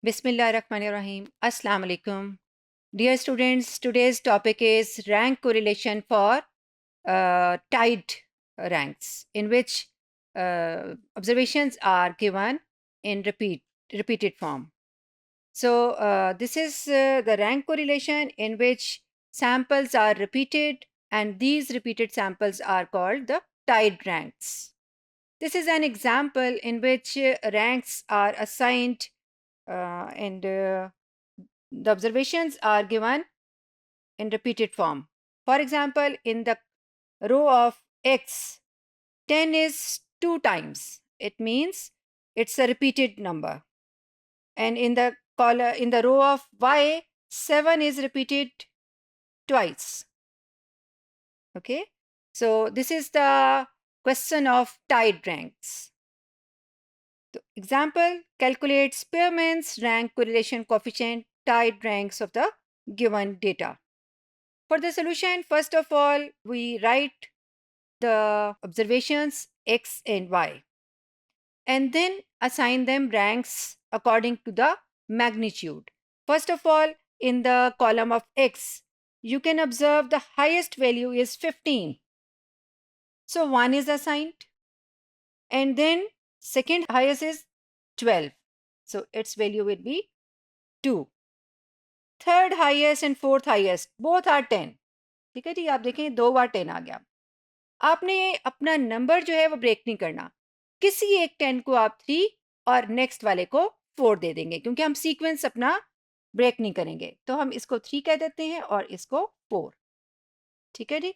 Bismillahirrahmanirrahim. Assalamu alaikum. Dear students, today's topic is rank correlation for tied ranks, in which observations are given in repeated form. So, this is the rank correlation in which samples are repeated, and these repeated samples are called the tied ranks. This is an example in which ranks are assigned and the observations are given in repeated form. For example, in the row of x, 10 is 2 times. It means it's a repeated number. And in the row of y, 7 is repeated twice. Okay? So this is the question of tied ranks. So, example, calculate Spearman's rank correlation coefficient tied ranks of the given data. For the solution, first of all, we write the observations x and y and then assign them ranks according to the magnitude. First of all, in the column of x, you can observe the highest value is 15. So 1 is assigned. And then second highest is 12. So its value will be 2. Third highest and fourth highest both are 10. ठीक है जी, आप देखें 2 बार 10 आ गया. आपने अपना number जो है वो ब्रेक नहीं करना. किसी एक 10 को आप 3 और नेक्स्ट वाले को 4 दे देंगे, क्योंकि हम सीक्वेंस अपना ब्रेक नहीं करेंगे. तो हम इसको 3 कह देते हैं और इसको 4. ठीक है जी.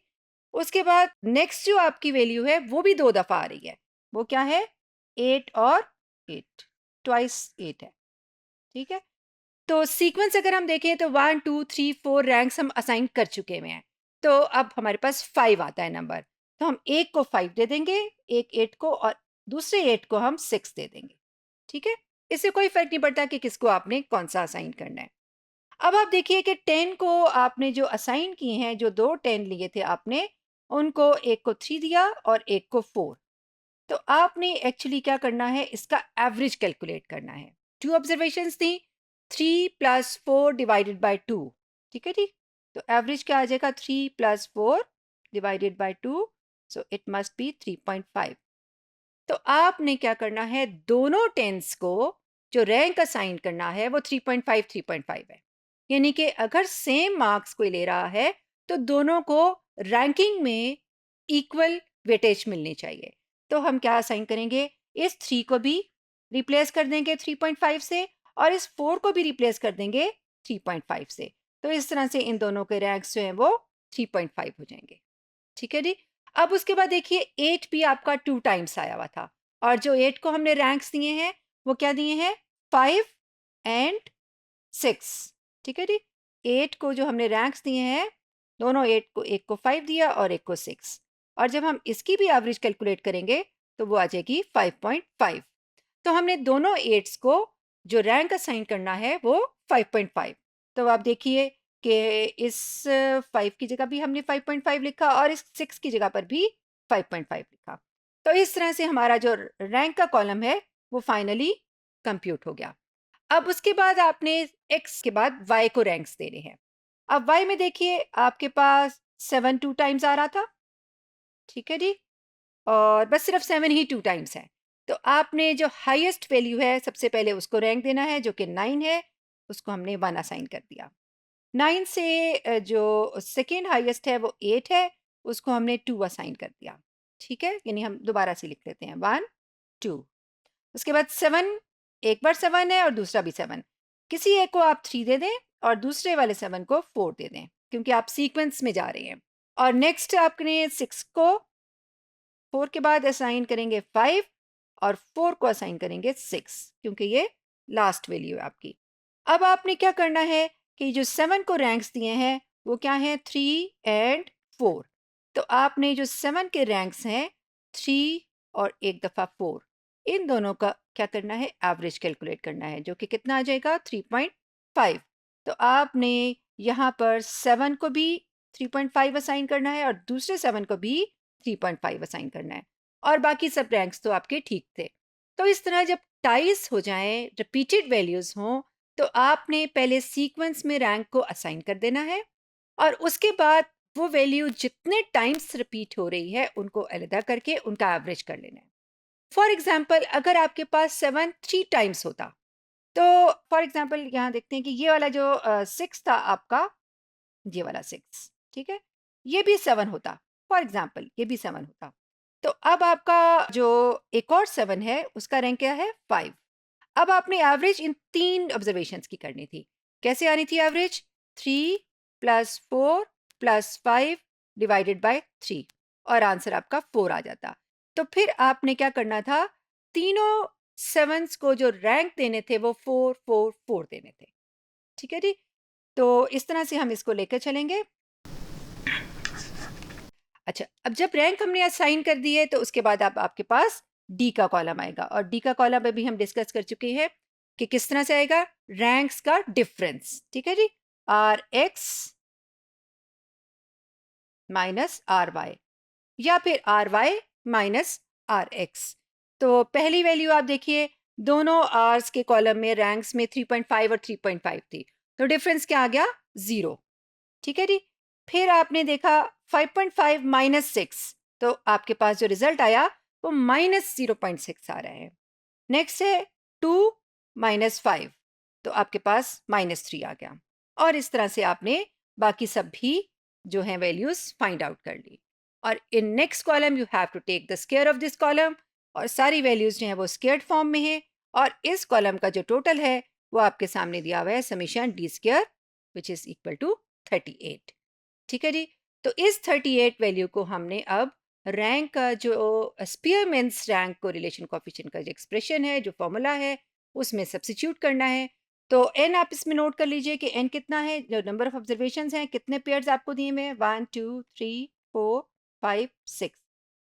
उसके बाद नेक्स्ट जो आपकी वैल्यू है वो भी 2 दफ़ा आ रही है. वो क्या है? 8 और 8, ट्वाइस 8 है. ठीक है. तो सीक्वेंस अगर हम देखें तो 1 2 3 4 रैंक्स हम असाइन कर चुके हुए हैं. तो अब हमारे पास 5 आता है नंबर. तो हम एक को 5 दे देंगे, एक 8 को, और दूसरे 8 को हम 6 दे देंगे. ठीक है. इससे कोई फर्क नहीं पड़ता कि किसको आपने कौन सा असाइन करना है. अब आप देखिए कि 10 को आपने जो असाइन किए हैं, जो 2 10 लिए थे आपने, उनको एक को 3 दिया और एक को 4. तो आपने एक्चुअली क्या करना है, इसका एवरेज कैलकुलेट करना है. 2 ऑब्जर्वेशंस थी, 3 + 4 डिवाइडेड बाय 2. ठीक है जी. तो एवरेज क्या आ जाएगा? 3 + 4 divided by 2. So it must be 3.5. तो आपने क्या करना है, दोनों टेंस को जो रैंक असाइन करना है वो 3.5 है. यानी कि अगर सेम मार्क्स कोई ले रहा है तो दोनों को रैंकिंग में इक्वल वेटेज मिलनी चाहिए. तो हम क्या असाइन करेंगे, इस 3 को भी रिप्लेस कर देंगे 3.5 से, और इस 4 को भी रिप्लेस कर देंगे 3.5 से. तो इस तरह से इन दोनों के रैंक्स जो हैं वो 3.5 हो जाएंगे. ठीक है जी. अब उसके बाद देखिए 8 भी आपका 2 टाइम्स आया हुआ था, और जो 8 को हमने रैंक्स दिए हैं वो क्या दिए हैं? 5 एंड 6. ठीक है जी. 8 को जो हमने रैंक्स दिए हैं, दोनों 8 को, एक को 5 दिया और एक को 6. और जब हम इसकी भी एवरेज कैलकुलेट करेंगे तो वो आ जाएगी 5.5. तो हमने दोनों 8s को जो रैंक असाइन करना है वो 5.5. तो आप देखिए कि इस 5 की जगह भी हमने 5.5 लिखा और इस 6 की जगह पर भी 5.5 लिखा. तो इस तरह से हमारा जो रैंक का कॉलम है वो फाइनली कंप्यूट हो गया. अब उसके बाद आपने x के बाद y को रैंक्स देने हैं. अब y में देखिए आपके पास 7 2 टाइम्स आ रहा था. ठीक है जी. और बस सिर्फ 7 ही 2 टाइम्स है. तो आपने जो हाईएस्ट वैल्यू है सबसे पहले उसको रैंक देना है, जो कि 9 है. उसको हमने 1 असाइन कर दिया. 9 से जो सेकेंड हाईएस्ट है वो 8 है, उसको हमने 2 असाइन कर दिया. ठीक है. यानी हम दोबारा से लिख लेते हैं 1 2. उसके बाद 7, एक बार 7 है और दूसरा भी 7. किसी एक को आप 3 दे दें और दूसरे वाले 7 को 4 दे दें, क्योंकि आप सीक्वेंस में जा रहे हैं. और नेक्स्ट आपने 6 को 4 के बाद असाइन करेंगे 5 और 4 को असाइन करेंगे 6, क्योंकि ये लास्ट वैल्यू है आपकी. अब आपने क्या करना है कि जो 7 को रैंक्स दिए हैं वो क्या हैं? 3 एंड 4. तो आपने जो 7 के रैंक्स हैं 3 और एक दफ़ा 4, इन दोनों का क्या करना है? एवरेज कैलकुलेट करना है, जो कि कितना आ जाएगा? 3.5. तो आपने यहाँ पर 7 को भी 3.5 असाइन करना है और दूसरे 7 को भी 3.5 असाइन करना है, और बाकी सब रैंक्स तो आपके ठीक थे. तो इस तरह जब टाइज हो जाएं, रिपीटेड वैल्यूज़ हों, तो आपने पहले सीक्वेंस में रैंक को असाइन कर देना है और उसके बाद वो वैल्यू जितने टाइम्स रिपीट हो रही है उनको अलहदा करके उनका एवरेज कर लेना है। फॉर एग्जाम्पल अगर आपके पास 7 3 टाइम्स होता, तो फॉर एग्जाम्पल यहाँ देखते हैं कि ये वाला जो 6 था आपका, ये वाला 6, ठीक है, ये भी 7 होता, फॉर एग्जाम्पल ये भी 7 होता। तो अब आपका जो एक और 7 है उसका रैंक क्या है, 5। अब आपने एवरेज इन 3 ऑब्जर्वेशंस की करनी थी। कैसे आनी थी average? 3 plus 4 plus 5 divided by 3 और आंसर आपका 4 आ जाता। तो फिर आपने क्या करना था, तीनों 7s को जो रैंक देने थे वो 4 4 4 देने थे। ठीक है जी? तो इस तरह से हम इसको लेकर चलेंगे। अच्छा, अब जब रैंक हमने असाइन कर दी है तो उसके बाद अब आपके पास डी का कॉलम आएगा और डी का कॉलम अभी हम डिस्कस कर चुके हैं कि किस तरह से आएगा, रैंक्स का डिफरेंस। ठीक है जी, R X minus R Y या फिर R Y minus R X. तो पहली वैल्यू आप देखिए, दोनों आर्स के कॉलम में रैंक्स में 3.5 और 3.5 थी, तो डिफरेंस क्या आ गया, 0। ठीक है जी, फिर आपने देखा 5.5 माइनस 6, तो आपके पास जो रिजल्ट आया वो माइनस 0.6 आ रहा है। नेक्स्ट है 2 माइनस 5, तो आपके पास माइनस 3 आ गया। और इस तरह से आपने बाकी सब भी जो है वैल्यूज फाइंड आउट कर ली। और in next column you have to take the square of this column, और सारी वैल्यूज जो है वो स्क्वायर्ड फॉर्म में है। और इस कॉलम का जो टोटल है वो आपके सामने दिया हुआ है, summation d square which is equal to 38। ठीक है जी, तो इस 38 वैल्यू को हमने अब रैंक का जो स्पीयरमैन्स रैंक को रिलेशन कोफिशिएंट का जो एक्सप्रेशन है, जो फॉर्मूला है, उसमें सब्स्टिट्यूट करना है। तो एन आप इसमें नोट कर लीजिए कि एन कितना है, जो नंबर ऑफ ऑब्जर्वेशन हैं, कितने पेयर्स आपको दिए हुए हैं, 1 2 3 4 5 6,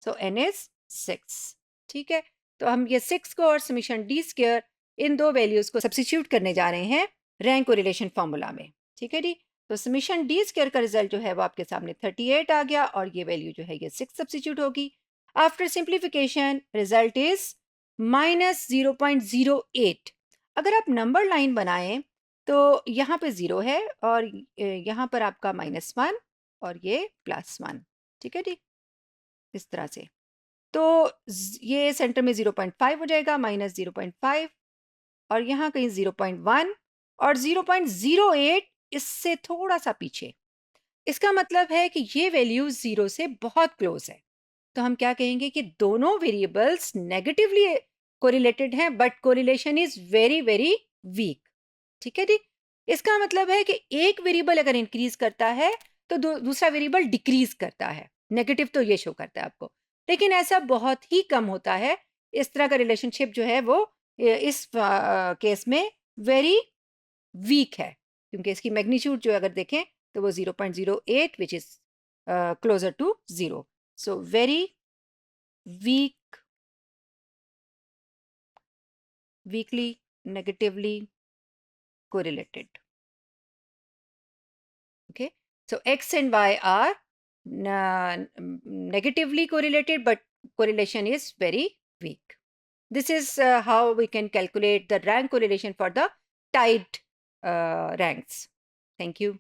सो एन इज 6। ठीक है, तो हम ये 6 को और समीशन डी स्क्वायर, इन दो वैल्यूज को सब्स्टिट्यूट करने जा रहे हैं रैंक को रिलेशन फॉर्मूला में। ठीक है जी, तो समीशन डी स्क्वायर का रिजल्ट जो है वो आपके सामने 38 आ गया और ये वैल्यू जो है ये 6 सब्स्टिट्यूट होगी। After simplification result is minus 0.08। अगर आप नंबर लाइन बनाएं तो यहाँ पे 0 है और यहाँ पर आपका -1 और ये +1। ठीक है जी, इस तरह से। तो ये सेंटर में 0.5 हो जाएगा, -0.5 और यहाँ कहीं 0.1 और 0.08 इससे थोड़ा सा पीछे। इसका मतलब है कि ये वैल्यू 0 से बहुत क्लोज है। तो हम क्या कहेंगे कि दोनों वेरिएबल्स नेगेटिवली कोरिलेटेड हैं, but correlation is very very weak. ठीक है जी, इसका मतलब है कि एक वेरिएबल अगर इंक्रीज करता है तो दूसरा वेरिएबल डिक्रीज करता है, नेगेटिव तो ये शो करता है आपको, लेकिन ऐसा बहुत ही कम होता है। इस तरह का रिलेशनशिप जो है वो इस केस में वेरी वीक है, क्योंकि इसकी मैग्नीट्यूड जो अगर देखें तो वो 0.08 which is closer to 0, so very weak, weakly negatively correlated. Okay, so x and y are negatively correlated, but correlation is very weak. This is how we can calculate the rank correlation for the tied ranks. Thank you.